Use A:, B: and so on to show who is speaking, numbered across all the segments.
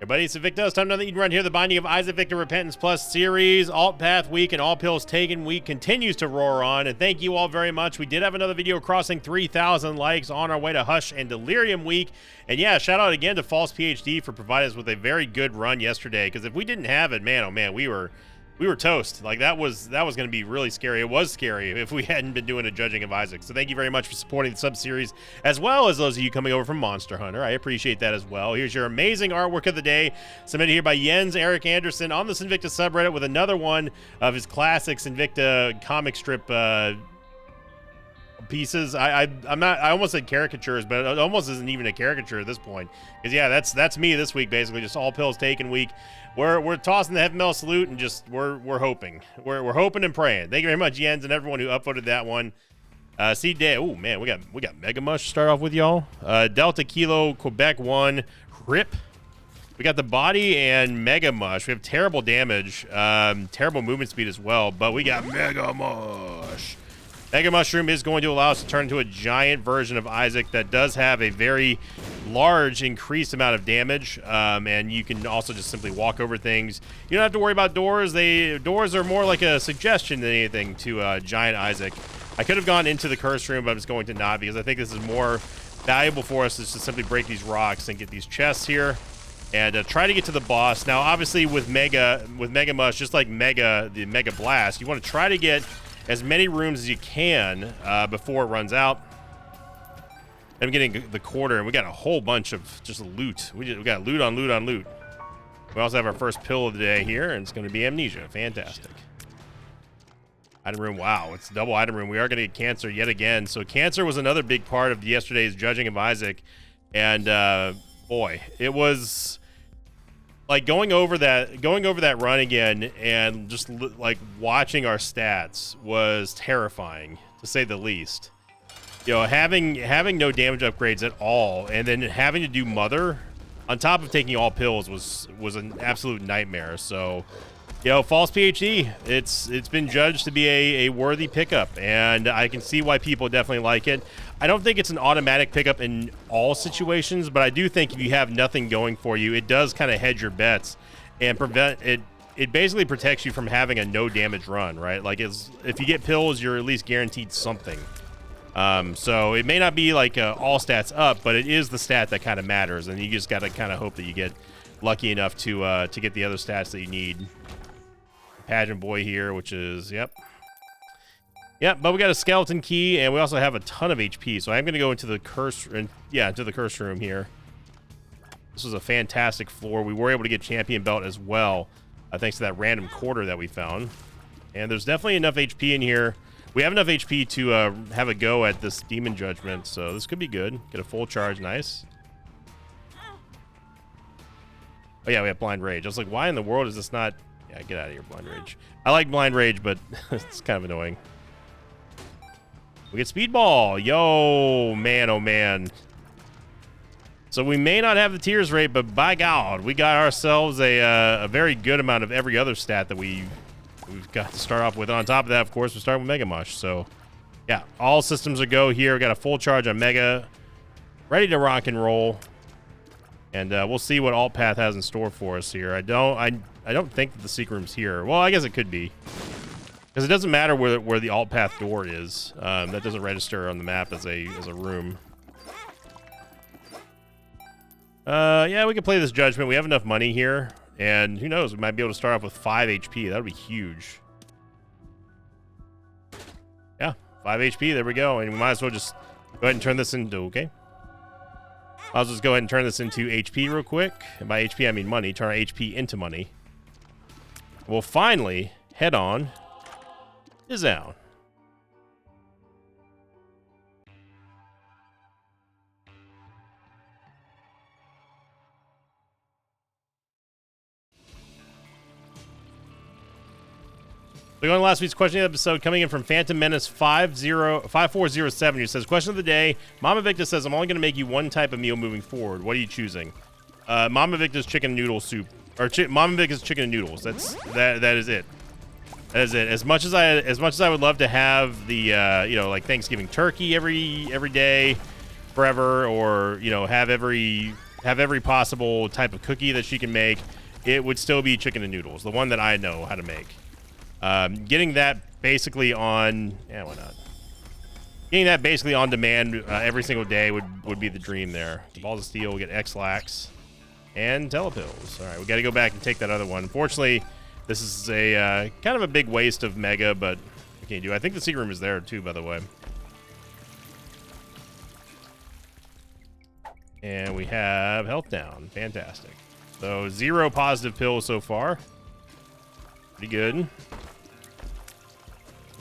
A: Everybody, it's Invicta. Time another Eden run here. The Binding of Isaac Victor Repentance Plus series. Alt Path Week and All Pills Taken Week continues to roar on. And thank you all very much. We did have another video crossing 3,000 likes on our way to Hush and Delirium Week. And yeah, shout out again to False PhD for providing us with a very good run yesterday. Because if we didn't have it, man, oh man, we were toast. Like that was going to be really scary. It was scary if we hadn't been doing a Judging of Isaac. So thank you very much for supporting the sub-series, as well as those of you coming over from Monster Hunter. I appreciate that as well. Here's your amazing artwork of the day, submitted here by Jens Eric Anderson on the Invicta subreddit with another one of his classics Invicta comic strip pieces. I almost said caricatures, but it almost isn't even a caricature at this point. Because yeah, that's me this week, basically, just all pills taken week. We're tossing the heavy metal salute and just we're hoping. We're hoping and praying. Thank you very much, Jens, and everyone who upvoted that one. See day. Oh man, we got Mega Mush to start off with, y'all. Delta Kilo Quebec 1 Rip. We got the body and Mega Mush. We have terrible damage, terrible movement speed as well, but we got Mega Mush. Mega Mushroom is going to allow us to turn into a giant version of Isaac that does have a very large increased amount of damage, and you can also just simply walk over things. You don't have to worry about doors. Doors are more like a suggestion than anything to giant Isaac. I could have gone into the curse room, but I'm just going to not, because I think this is more valuable for us is to simply break these rocks and get these chests here and try to get to the boss. Now, obviously, with Mega Mush, just like the Mega Blast, you want to try to get as many rooms as you can before it runs out. I'm getting the quarter, and we got a whole bunch of just loot. We got loot on loot on loot. We also have our first pill of the day here, and it's going to be Amnesia. Fantastic. Item room. Wow, it's double item room. We are going to get Cancer yet again. So Cancer was another big part of yesterday's Judging of Isaac, and boy, it was like going over that run again, and just like watching our stats was terrifying, to say the least. You know, having no damage upgrades at all, and then having to do Mother on top of taking all pills was an absolute nightmare. So, you know, False PhD, it's been judged to be a worthy pickup, and I can see why people definitely like it. I don't think it's an automatic pickup in all situations, but I do think if you have nothing going for you, it does kind of hedge your bets and prevent it. It basically protects you from having a no damage run, right? Like, if you get pills, you're at least guaranteed something. So it may not be like all stats up, but it is the stat that kind of matters, and you just got to kind of hope that you get lucky enough to get the other stats that you need. Pageant boy here, which is yep, but we got a skeleton key, and we also have a ton of HP, so I'm going to go into the curse room here. This was a fantastic floor. We were able to get champion belt as well, thanks to that random quarter that we found, and there's definitely enough HP in here. We have enough HP to have a go at this demon judgment, so this could be good. Get a full charge. Nice. Oh yeah, we have blind rage. I was like, why in the world is this not? Yeah, get out of here, blind rage. I like blind rage, but it's kind of annoying. We get speedball. Yo, man, oh man. So we may not have the tears rate, but by God, we got ourselves a very good amount of every other stat that we've got to start off with. On top of that, of course, we're starting with Mega Mush. So yeah, all systems are go here. We got a full charge on Mega, ready to rock and roll. And we'll see what Alt Path has in store for us here. I don't think that the secret room's here. Well, I guess it could be, because it doesn't matter where the Alt Path door is. That doesn't register on the map as a room. Yeah, we can play this judgment. We have enough money here, and who knows? We might be able to start off with 5 HP. That would be huge. Yeah, 5 HP. There we go. And we might as well just go ahead and turn this into okay. I'll just go ahead and turn this into HP real quick. And by HP, I mean money. Turn our HP into money. We'll finally head on to Zown. So going to last week's question episode, coming in from Phantom Menace 5407, who says, question of the day, Mama Victa says, I'm only going to make you one type of meal moving forward. What are you choosing? Mama Victa's chicken noodle soup. Or Mama Victa's chicken and noodles. That is it. That is it. As much as I would love to have the you know, like Thanksgiving turkey every day forever, or you know, have every have every possible type of cookie that she can make, it would still be chicken and noodles, the one that I know how to make. Getting that basically on, yeah, why not? Getting that basically on demand every single day would be the dream there. Balls of Steel, we get X-Lax, and Telepills. All right, we got to go back and take that other one. Unfortunately, this is a kind of a big waste of Mega, but I can't do. I think the secret room is there too, by the way. And we have health down. Fantastic. So 0 positive pills so far. Pretty good.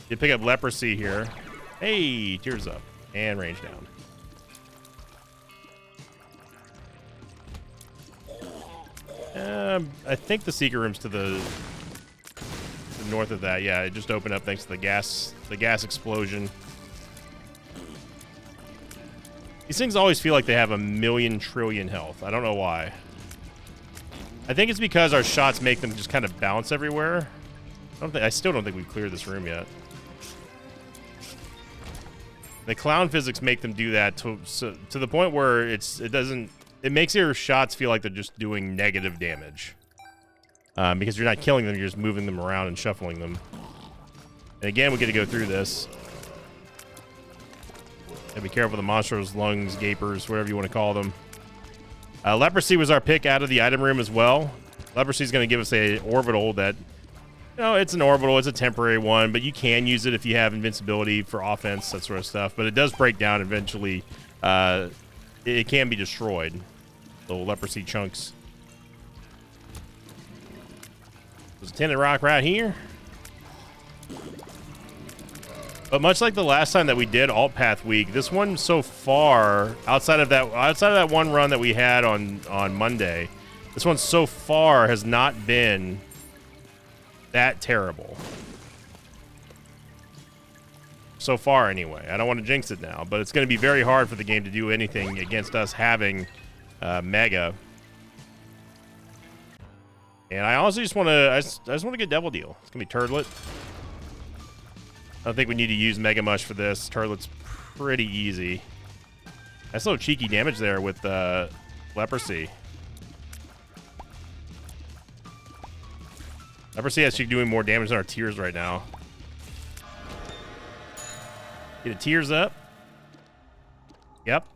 A: Did pick up Leprosy here. Hey, Tears Up. And range down. I think the secret room's to the north of that. Yeah, it just opened up thanks to the gas explosion. These things always feel like they have a million trillion health. I don't know why. I think it's because our shots make them just kind of bounce everywhere. I still don't think we've cleared this room yet. The clown physics make them do that to the point where it makes your shots feel like they're just doing negative damage. Because you're not killing them, you're just moving them around and shuffling them. And again, we get to go through this. And be careful with the monsters, lungs, gapers, whatever you want to call them. Leprosy was our pick out of the item room as well. Leprosy is going to give us a orbital that, you know, it's an orbital, it's a temporary one, but you can use it if you have invincibility for offense, that sort of stuff. But it does break down eventually. It can be destroyed. Little leprosy chunks. There's a tinted rock right here. But much like the last time that we did Alt Path Week, this one so far, outside of that one run that we had on Monday, this one so far has not been that terrible. So far, anyway. I don't want to jinx it now, but it's going to be very hard for the game to do anything against us having Mega. And I honestly just want to, I just want to get Devil Deal. It's going to be Turtlet. I don't think we need to use Mega Mush for this. Turtlet's pretty easy. That's a little cheeky damage there with Leprosy. Leprosy is actually doing more damage than our Tears right now. Get a Tears up. Yep.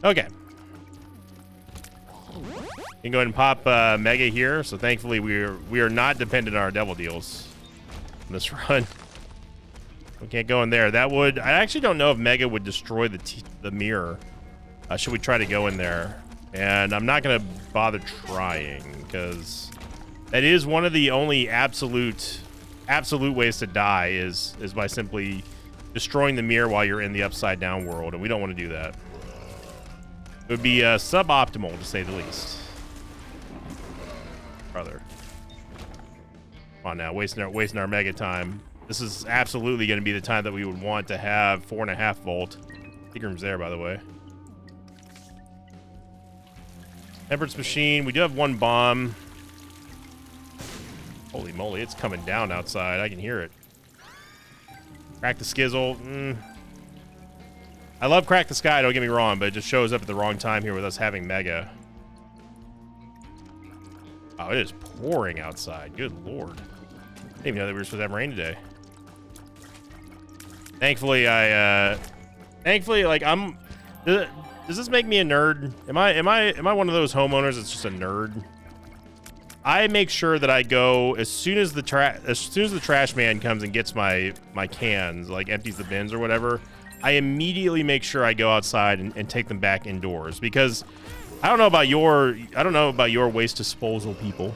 A: Okay. You can go ahead and pop Mega here. So thankfully we are not dependent on our Devil Deals in this run. We can't go in there. That would, I actually don't know if Mega would destroy the mirror. Should we try to go in there? And I'm not gonna bother trying because that is one of the only absolute ways to die is by simply destroying the mirror while you're in the upside down world, and we don't want to do that. It would be suboptimal, to say the least. Brother. Come on now, wasting our Mega time. This is absolutely going to be the time that we would want to have 4.5 volt. Secret there, by the way. Temperance Machine. We do have one bomb. Holy moly, it's coming down outside. I can hear it. Crack the Skizzle. I love Crack the Sky, don't get me wrong, but it just shows up at the wrong time here with us having Mega. Oh, it is pouring outside. Good lord. I didn't even know that we were supposed to have rain today. Thankfully, like, does this make me a nerd? Am I one of those homeowners that's just a nerd? I make sure that I go as soon as the trash man comes and gets my cans, like empties the bins or whatever. I immediately make sure I go outside and take them back indoors, because I don't know about your waste disposal people,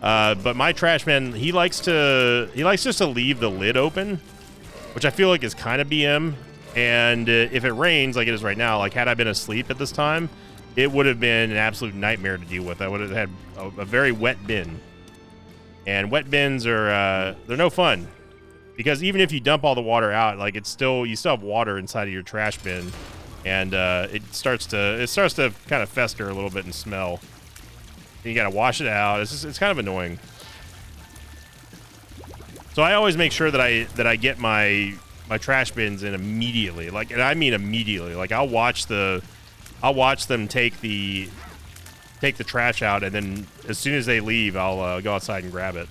A: but my trash man, he likes just to leave the lid open, which I feel like is kind of BM. And if it rains like it is right now, like had I been asleep at this time, it would have been an absolute nightmare to deal with. I would have had a very wet bin, and wet bins are they're no fun. Because even if you dump all the water out, like you still have water inside of your trash bin, and it starts to kind of fester a little bit and smell. And you gotta wash it out. It's kind of annoying. So I always make sure that I get my trash bins in immediately. Like, and I mean immediately. Like, I'll watch them take the trash out, and then as soon as they leave, I'll go outside and grab it.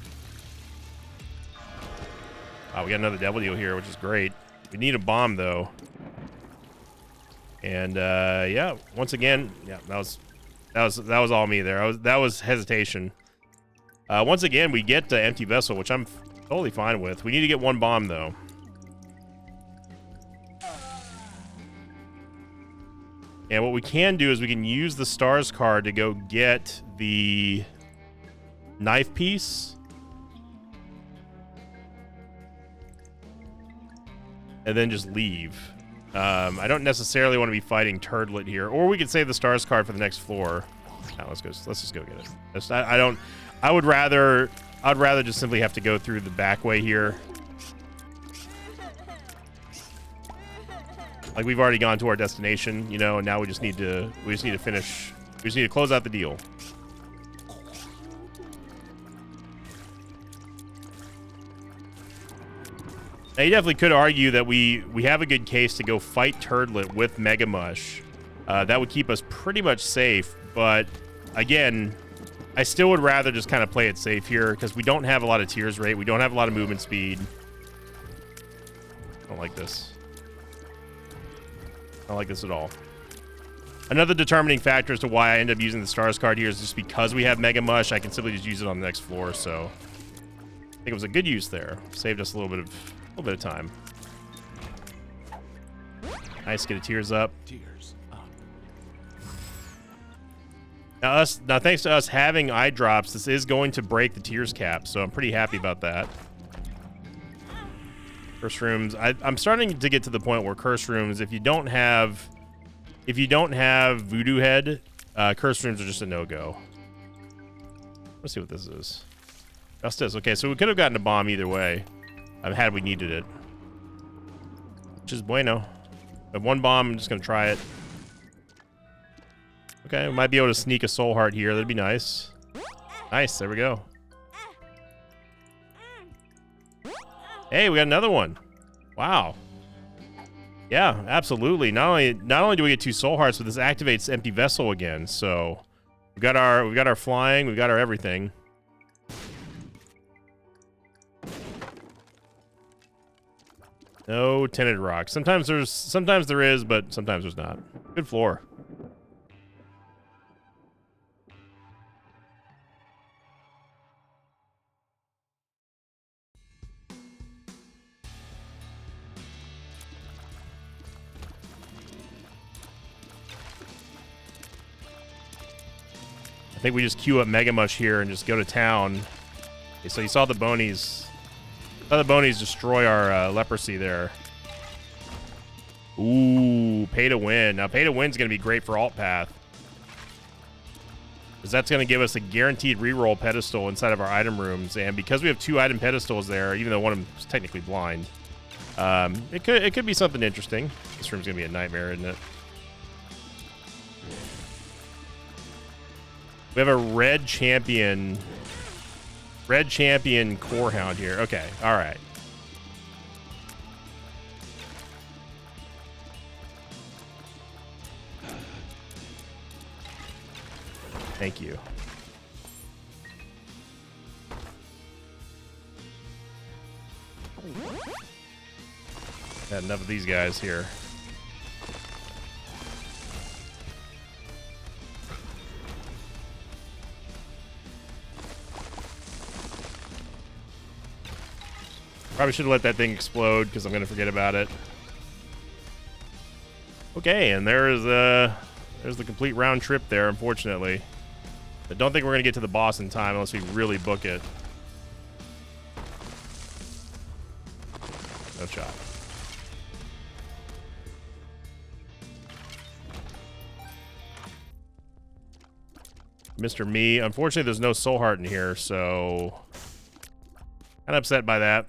A: We got another W here, which is great. We need a bomb though. And yeah, once again, yeah, that was all me there. That was hesitation. Once again, we get the empty vessel, which I'm totally fine with. We need to get one bomb though. And what we can do is we can use the stars card to go get the knife piece. And then just leave. I don't necessarily want to be fighting Turdlet here. Or we could save the stars card for the next floor. No, let's just go get it. I would rather just simply have to go through the back way here. Like, we've already gone to our destination, you know, and now we just need to finish. We just need to close out the deal. Now, you definitely could argue that we have a good case to go fight Turdlet with Mega Mush. That would keep us pretty much safe, but again, I still would rather just kind of play it safe here because we don't have a lot of tears rate. We don't have a lot of movement speed. I don't like this. I don't like this at all. Another determining factor as to why I end up using the stars card here is just because we have Mega Mush, I can simply just use it on the next floor, so I think it was a good use there. Saved us a little bit of time. Nice, get a tears up.
B: Tears up.
A: Now thanks to us having eye drops, this is going to break the tears cap, so I'm pretty happy about that. Curse rooms. I'm starting to get to the point where curse rooms, if you don't have Voodoo Head, curse rooms are just a no-go. Let's see what this is. Justice. Okay, so we could have gotten a bomb either way, had we needed it. Which is bueno. I have one bomb. I'm just gonna try it. Okay, we might be able to sneak a soul heart here. That'd be nice. Nice. There we go. Hey, we got another one. Wow. Yeah, absolutely. Not only do we get 2 soul hearts, but this activates empty vessel again. So we've got our flying, we've got our everything. No tinted rock. Sometimes there is, but sometimes there's not. Good floor. I think we just queue up Mega Mush here and just go to town. Okay, so you saw the bonies. Saw the bonies destroy our leprosy there. Ooh, pay to win. Now, pay to win is going to be great for alt path, because that's going to give us a guaranteed reroll pedestal inside of our item rooms. And because we have 2 item pedestals there, even though one of them is technically blind, it could be something interesting. This room's going to be a nightmare, isn't it? We have a red champion core hound here. Okay, all right. Thank you. Had enough of these guys here. Probably should have let that thing explode because I'm going to forget about it. Okay, and there's the complete round trip there, unfortunately. I don't think we're going to get to the boss in time unless we really book it. No shot. Mr. Me. Unfortunately, there's no soul heart in here, so kind of upset by that.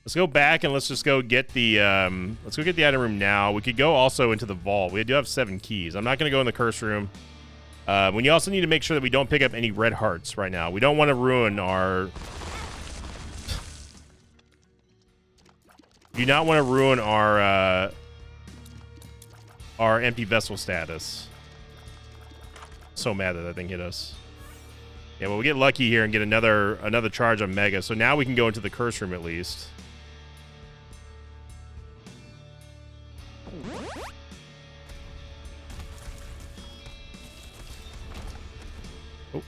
A: Let's go back and let's just go get the item room now. We could go also into the vault. We do have 7 keys. I'm not going to go in the curse room. We also need to make sure that we don't pick up any red hearts right now. We don't want to ruin our... Do not want to ruin our empty vessel status. So mad that thing hit us. Yeah, well, we get lucky here and get another charge on Mega. So now we can go into the curse room at least. Oh.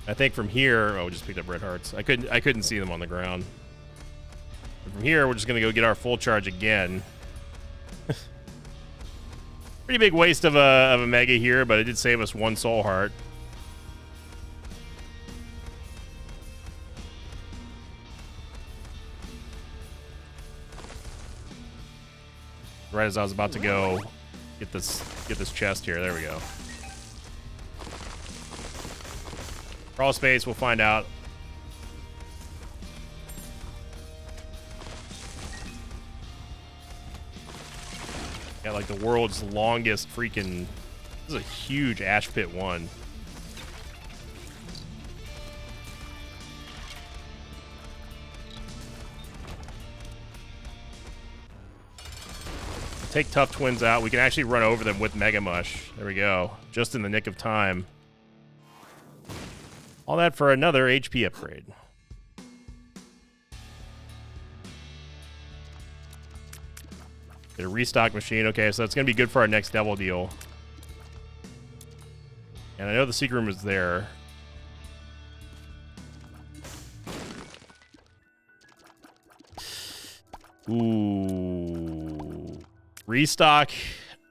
A: I think from here, oh, we just picked up red hearts. I couldn't see them on the ground. But from here, we're just gonna go get our full charge again. Pretty big waste of a Mega here, but it did save us one soul heart. Right as I was about to go get this chest here. There we go. Crawl space, we'll find out. Got like the world's longest freaking... This is a huge Ash Pit one. Take Tough Twins out. We can actually run over them with Mega Mush. There we go. Just in the nick of time. All that for another HP upgrade. Get a restock machine. Okay, so that's going to be good for our next devil deal. And I know the secret room is there. Ooh. Restock.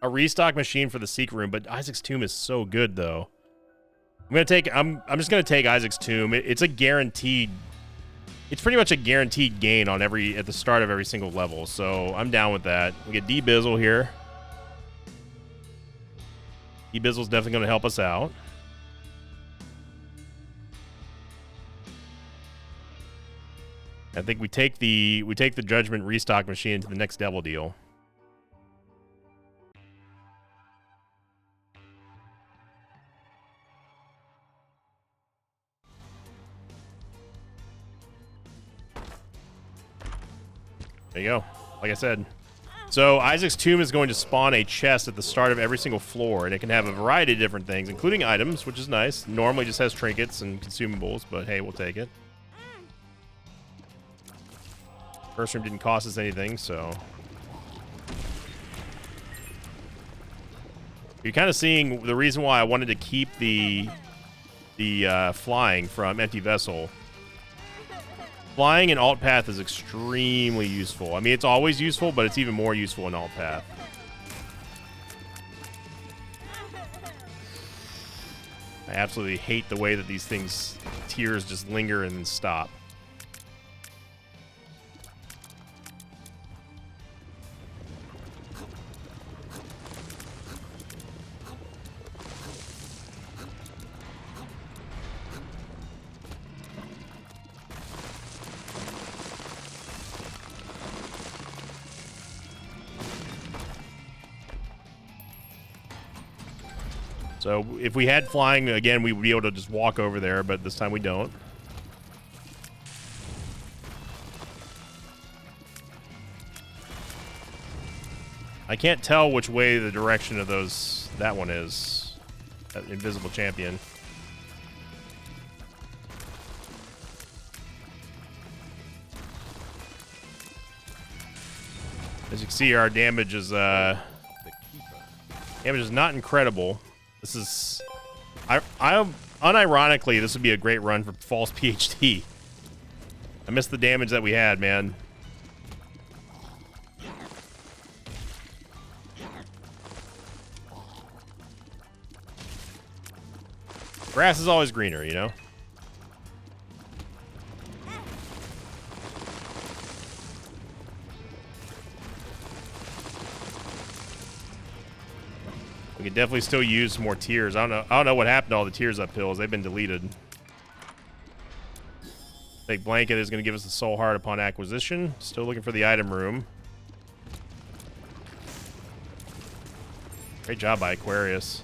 A: A restock machine for the secret room, but Isaac's Tomb is so good, though. I'm just gonna take Isaac's Tomb. It's a guaranteed. It's pretty much a guaranteed gain on at the start of every single level. So I'm down with that. We get D-Bizzle here. D-Bizzle's definitely gonna help us out. I think we take the Judgment restock machine into the next devil deal. There you go. Like I said. So Isaac's Tomb is going to spawn a chest at the start of every single floor, and it can have a variety of different things, including items, which is nice. Normally just has trinkets and consumables, but hey, we'll take it. First room didn't cost us anything, so... You're kind of seeing the reason why I wanted to keep the flying from Empty Vessel. Flying in Alt Path is extremely useful. I mean, it's always useful, but it's even more useful in Alt Path. I absolutely hate the way that these things, tears just linger and then stop. So if we had flying, again, we would be able to just walk over there, but this time we don't. I can't tell which way the direction of that one is. That invisible champion. As you can see, our damage is not incredible. This is, unironically, this would be a great run for False PhD. I missed the damage that we had, man. Grass is always greener, you know? We could definitely still use more tears. I don't know what happened to all the tears up hills. They've been deleted. Fake Blanket is going to give us the soul heart upon acquisition. Still looking for the item room. Great job by Aquarius.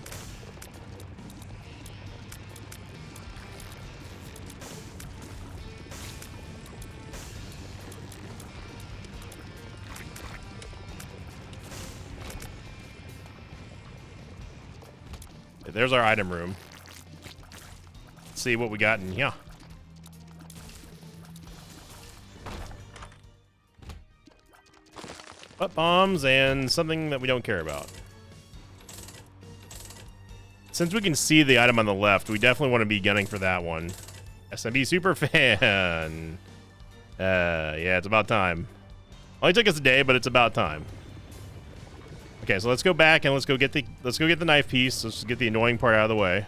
A: There's our item room. Let's see what we got in here. Butt bombs and something that we don't care about. Since we can see the item on the left, we definitely want to be gunning for that one. SMB Superfan. Yeah, it's about time. Only took us a day, but it's about time. Okay, so let's go back and let's go get the knife piece. Let's get the annoying part out of the way.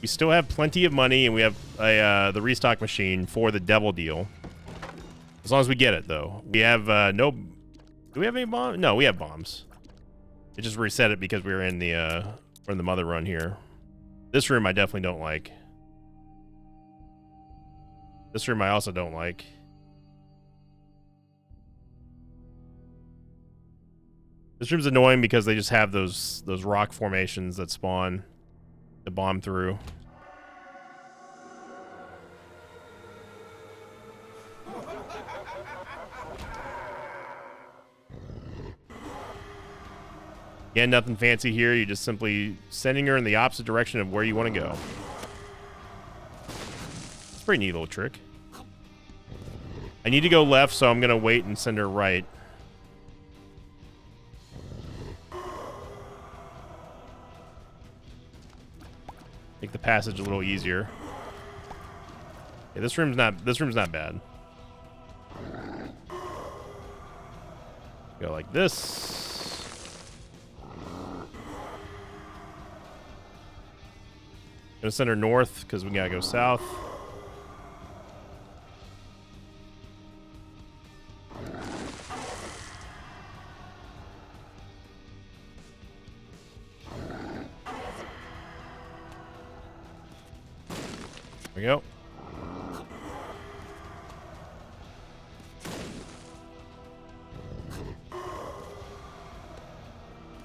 A: We still have plenty of money, and we have the restock machine for the devil deal. As long as we get it, though. We have no. Do we have any bombs? No, we have bombs. It just reset it because we were in the mother run here. This room I definitely don't like. This room I also don't like. This room's annoying because they just have those rock formations that spawn to bomb through. Again, nothing fancy here. You're just simply sending her in the opposite direction of where you want to go. It's a pretty neat little trick. I need to go left, so I'm going to wait and send her right. Make the passage a little easier. Yeah, this room's not bad. Go like this. Gonna send her north because we gotta go south. There we go.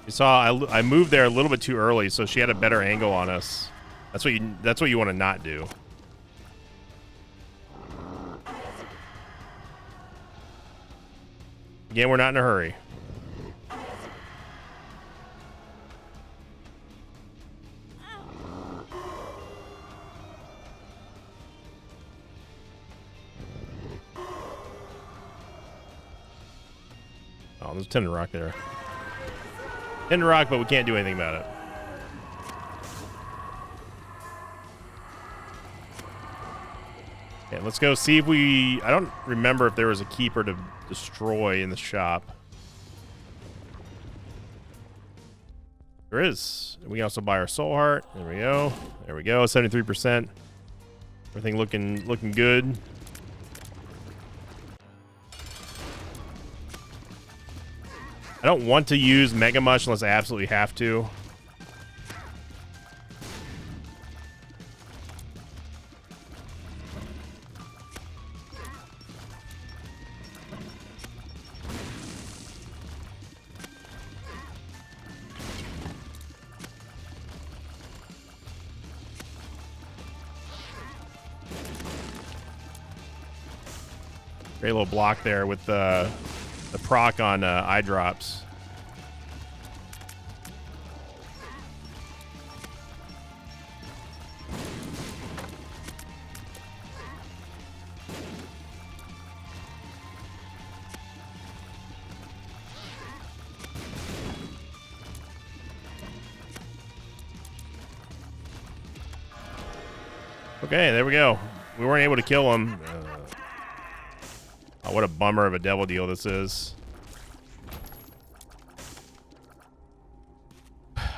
A: You saw I moved there a little bit too early, so she had a better angle on us. That's what you want to not do. Again, we're not in a hurry. Oh, there's a Tender Rock there. Tender Rock, but we can't do anything about it. Okay, let's go see if we... I don't remember if there was a keeper to destroy in the shop. There is. We can also buy our soul heart. There we go. There we go. 73%. Everything looking good. I don't want to use Mega Mush unless I absolutely have to. Great little block there with the proc on eye drops. Okay, there we go. We weren't able to kill him. Oh, what a bummer of a devil deal this is.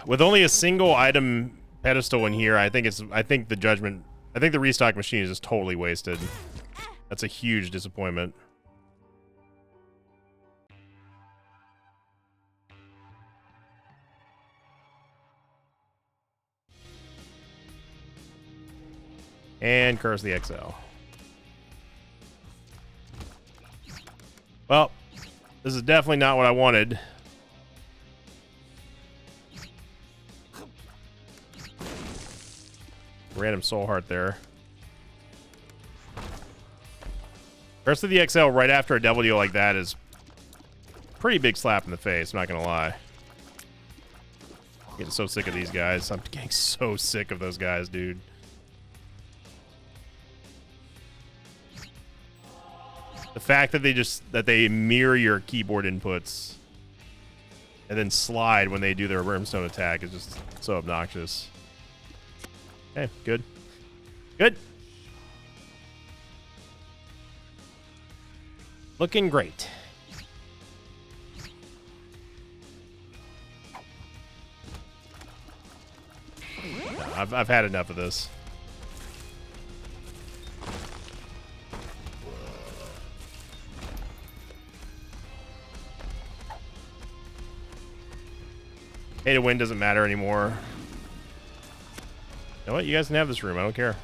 A: With only a single item pedestal in here, I think the restock machine is just totally wasted. That's a huge disappointment. And Curse the XL. Well, this is definitely not what I wanted. Random soul heart there. Curse of the XL right after a double deal like that is pretty big slap in the face, I'm not gonna lie. I'm getting so sick of these guys. I'm getting so sick of those guys, dude. The fact that they mirror your keyboard inputs and then slide when they do their brimstone attack is just so obnoxious. Okay, good. Good. Looking great. No, I've had enough of this. Pay to win doesn't matter anymore. You know what? You guys can have this room. I don't care.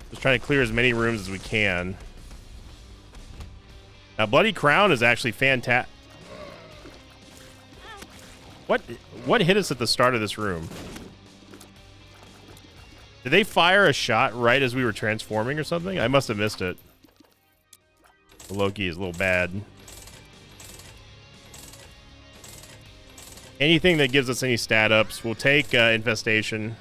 A: Just trying to clear as many rooms as we can. Now, Bloody Crown is actually fantastic. What hit us at the start of this room? Did they fire a shot right as we were transforming or something? I must have missed it. Loki is a little bad. Anything that gives us any stat ups, we'll take Infestation.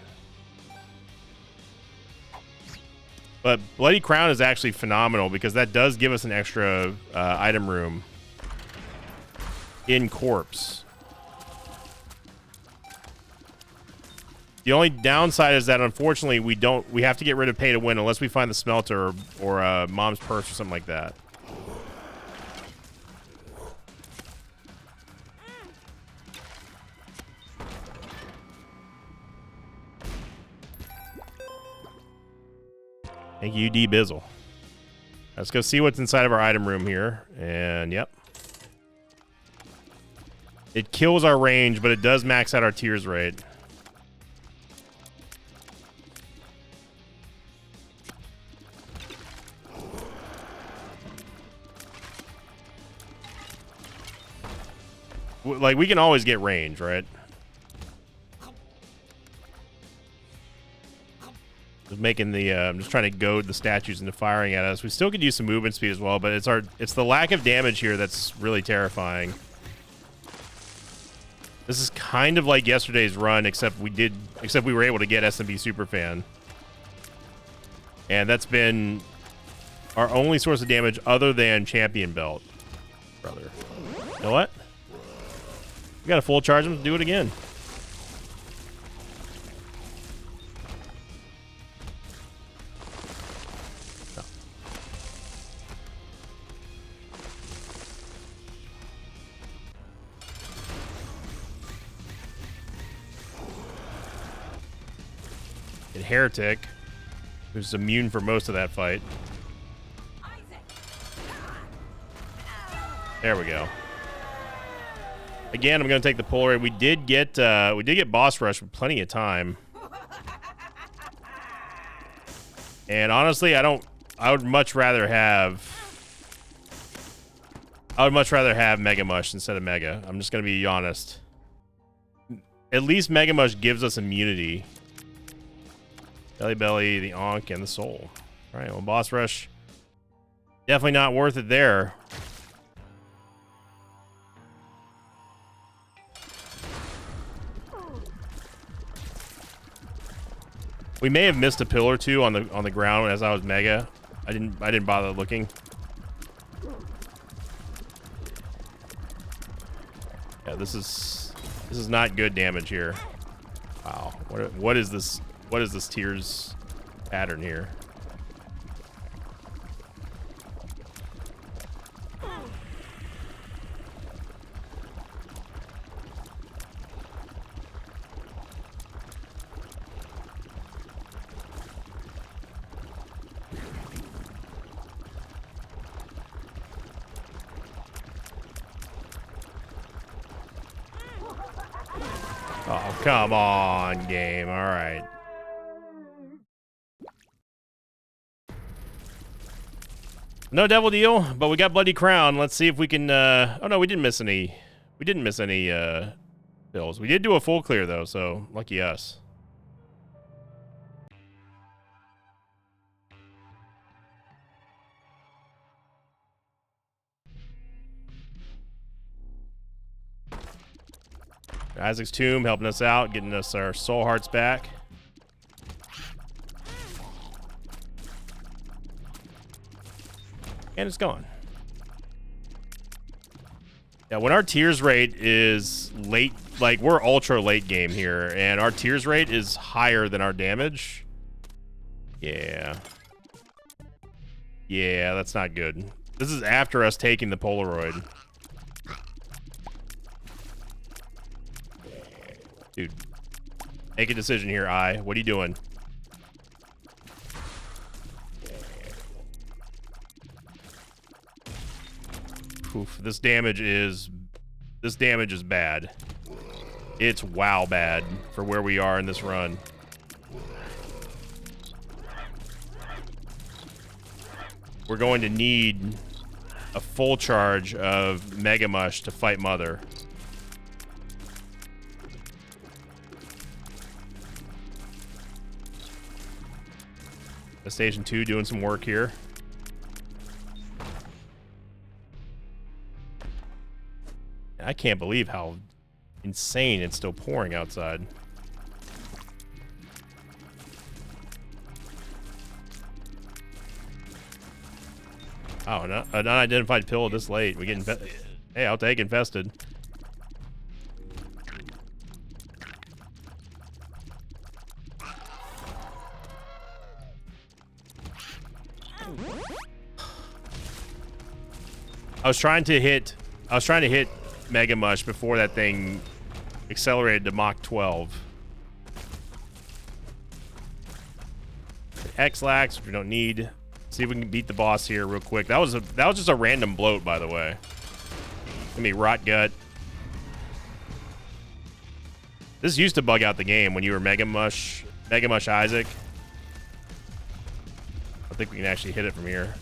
A: But Bloody Crown is actually phenomenal because that does give us an extra item room in Corpse. The only downside is that unfortunately we have to get rid of pay to win unless we find the smelter or mom's purse or something like that. Thank you, D Bizzle. Let's go see what's inside of our item room here. And yep. It kills our range, but it does max out our tears rate. Like, we can always get range, right? Just making the, I'm just trying to goad the statues into firing at us. We still could use some movement speed as well, but it's the lack of damage here that's really terrifying. This is kind of like yesterday's run, except we were able to get SMB Superfan. And that's been our only source of damage other than Champion Belt. Brother. You know what? We got to full charge him to do it again. No. And Heretic, who's immune for most of that fight. There we go. Again, I'm going to take the Polaroid. We did get boss rush with plenty of time. And honestly, I would much rather have Mega Mush instead of Mega. I'm just going to be honest. At least Mega Mush gives us immunity. Belly Belly, the Ankh, and the Soul. All right, well, boss rush. Definitely not worth it there. We may have missed a pill or two on the ground as I was Mega. I didn't bother looking. Yeah, this is not good damage here. Wow. What is this? What is this tears pattern here? Oh, come on, game. All right. No Devil Deal, but we got Bloody Crown. Let's see if we can, oh no, we didn't miss any. We didn't miss any, pills. We did do a full clear, though, so lucky us. Isaac's Tomb helping us out, getting us our soul hearts back. And it's gone. Yeah, when our tears rate is late, like we're ultra late game here, and our tears rate is higher than our damage. Yeah. Yeah, that's not good. This is after us taking the Polaroid. Dude, make a decision here, What are you doing? Oof, this damage is bad. It's wow bad for where we are in this run. We're going to need a full charge of Mega Mush to fight Mother. Station 2 doing some work here. I can't believe how insane it's still pouring outside. Oh, no, an unidentified pill this late. We get hey, I'll take infested. I was trying to hit Mega Mush before that thing accelerated to Mach 12. X-Lax, which we don't need. See if we can beat the boss here real quick. That was just a random bloat, by the way. Give me Rot Gut. This used to bug out the game when you were Mega Mush Isaac. I think we can actually hit it from here.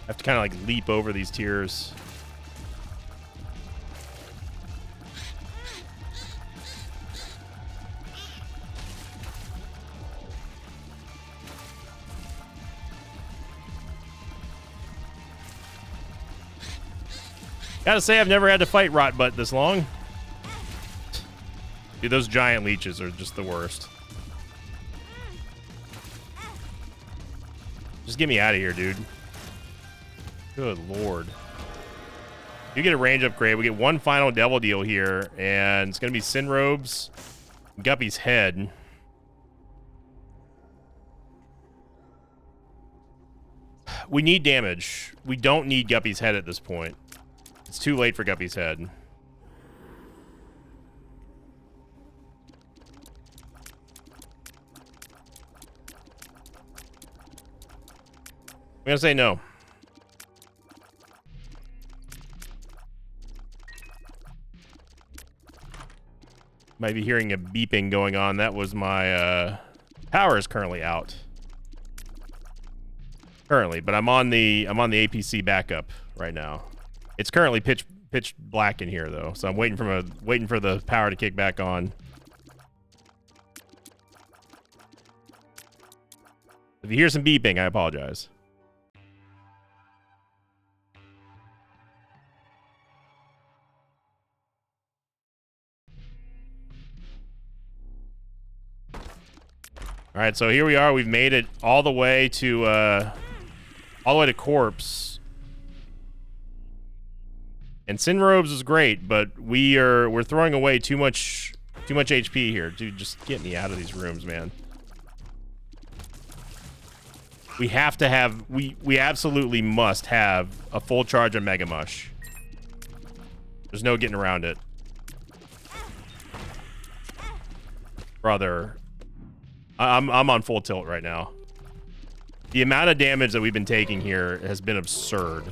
A: I have to kind of like leap over these tiers. Gotta say, I've never had to fight Rot Butt this long. Dude, those giant leeches are just the worst. Just get me out of here, dude. Good lord. You get a range upgrade. We get one final Devil Deal here, and it's going to be Sin Robes, Guppy's Head. We need damage. We don't need Guppy's Head at this point. It's too late for Guppy's Head. I'm going to say no. Might be hearing a beeping going on. That was my power is currently out. Currently, but I'm on the APC backup right now. It's currently pitch black in here though, so I'm waiting for the power to kick back on. If you hear some beeping, I apologize. All right, so here we are. We've made it all the way to Corpse. And Sin Robes is great, but we're throwing away too much HP here. Dude, just get me out of these rooms, man. We have to have we absolutely must have a full charge of Mega Mush. There's no getting around it. Brother. I'm on full tilt right now. The amount of damage that we've been taking here has been absurd.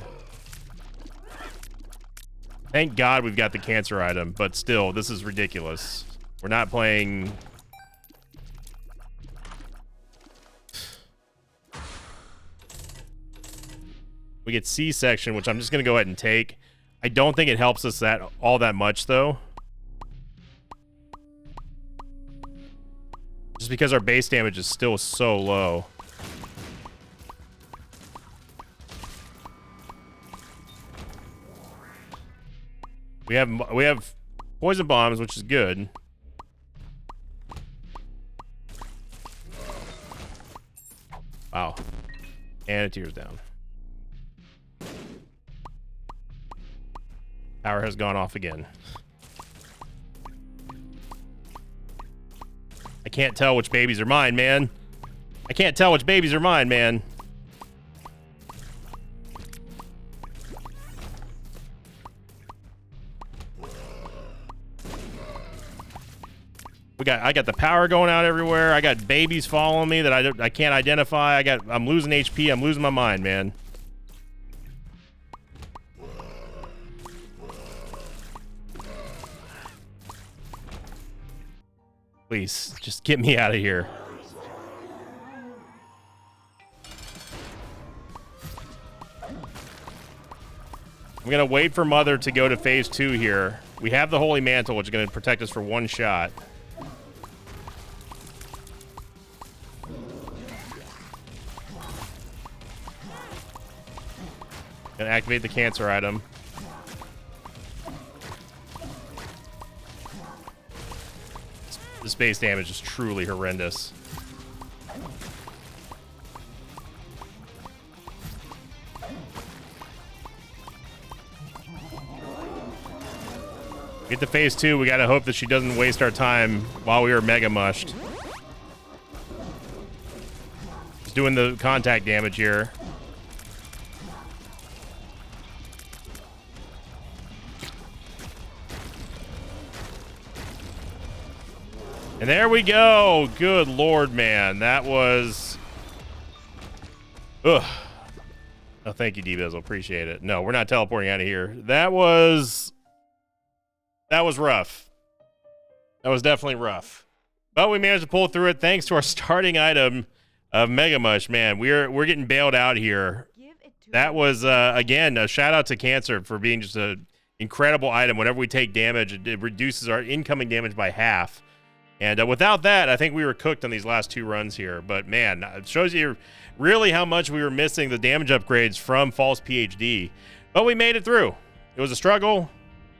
A: Thank God we've got the cancer item, but still, this is ridiculous. We're not playing... We get C-section, which I'm just going to go ahead and take. I don't think it helps us all that much, though. Just because our base damage is still so low. We have poison bombs, which is good. Wow. And it tears down. Power has gone off again. I can't tell which babies are mine, man. I can't tell which babies are mine, man. I got the power going out everywhere. I got babies following me that I can't identify. I'm losing HP. I'm losing my mind, man. Please, just get me out of here. I'm gonna wait for Mother to go to phase 2 here. We have the Holy Mantle, which is gonna protect us for one shot. Gonna activate the cancer item. This base damage is truly horrendous. Get to phase 2. We gotta hope that she doesn't waste our time while we were mega mushed. Just doing the contact damage here. And there we go. Good Lord, man. That was... Ugh. Oh, thank you, D-Bizzle. Appreciate it. No, we're not teleporting out of here. That was rough. That was definitely rough. But we managed to pull through it thanks to our starting item of Mega Mush. Man, we're getting bailed out here. That was, again, a shout out to Cancer for being just an incredible item. Whenever we take damage, it reduces our incoming damage by half. And without that, I think we were cooked on these last 2 runs here. But, man, it shows you really how much we were missing the damage upgrades from False PhD. But we made it through. It was a struggle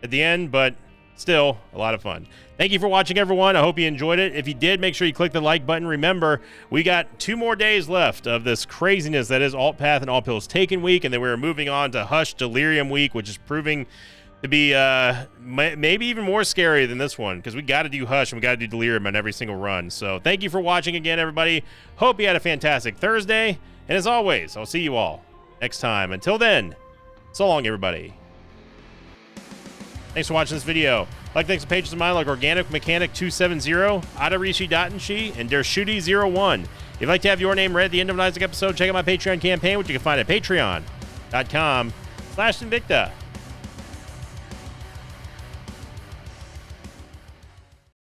A: at the end, but still a lot of fun. Thank you for watching, everyone. I hope you enjoyed it. If you did, make sure you click the like button. Remember, we got 2 more days left of this craziness that is Alt Path and All Pills Taken week. And then we're moving on to Hush Delirium week, which is proving to be maybe even more scary than this one, because we got to do Hush and we got to do Delirium on every single run. So thank you for watching again, everybody. Hope you had a fantastic Thursday. And as always, I'll see you all next time. Until then, so long, everybody. Thanks for watching this video. Like, thanks to pages of mine like Organic Mechanic 270, Adarishi Datenshi, and Dershuti01. If you'd like to have your name read at the end of an Isaac episode, check out my Patreon campaign, which you can find at patreon.com/Invicta.